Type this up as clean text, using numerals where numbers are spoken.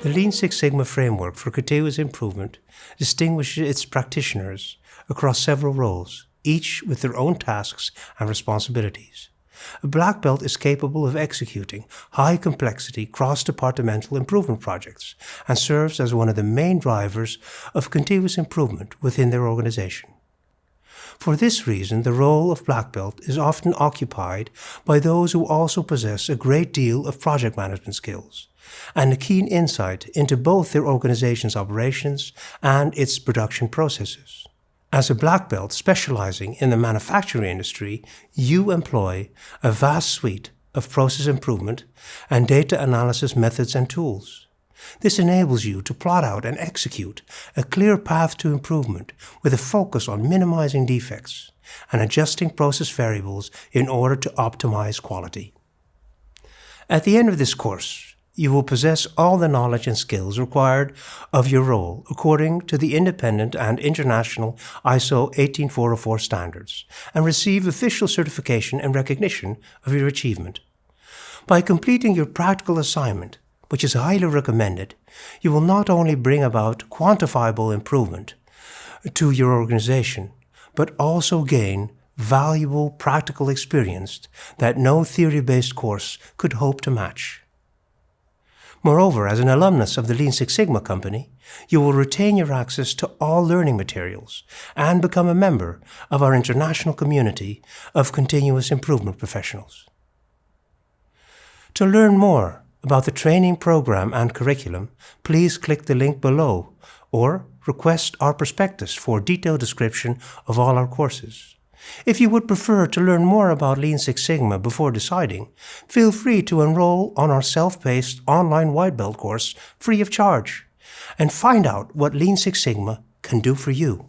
The Lean Six Sigma framework for continuous improvement distinguishes its practitioners across several roles, each with their own tasks and responsibilities. A black belt is capable of executing high-complexity cross-departmental improvement projects and serves as one of the main drivers of continuous improvement within their organization. For this reason, the role of black belt is often occupied by those who also possess a great deal of project management skills and a keen insight into both their organization's operations and its production processes. As a black belt specializing in the manufacturing industry, you employ a vast suite of process improvement and data analysis methods and tools. This enables you to plot out and execute a clear path to improvement with a focus on minimizing defects and adjusting process variables in order to optimize quality. At the end of this course, you will possess all the knowledge and skills required of your role according to the independent and international ISO 18404 standards and receive official certification and recognition of your achievement. By completing your practical assignment, which is highly recommended, you will not only bring about quantifiable improvement to your organization, but also gain valuable practical experience that no theory-based course could hope to match. Moreover, as an alumnus of the Lean Six Sigma company, you will retain your access to all learning materials and become a member of our international community of continuous improvement professionals. To learn more about the training program and curriculum, please click the link below or request our prospectus for detailed description of all our courses. If you would prefer to learn more about Lean Six Sigma before deciding, feel free to enroll on our self-paced online white belt course free of charge and find out what Lean Six Sigma can do for you.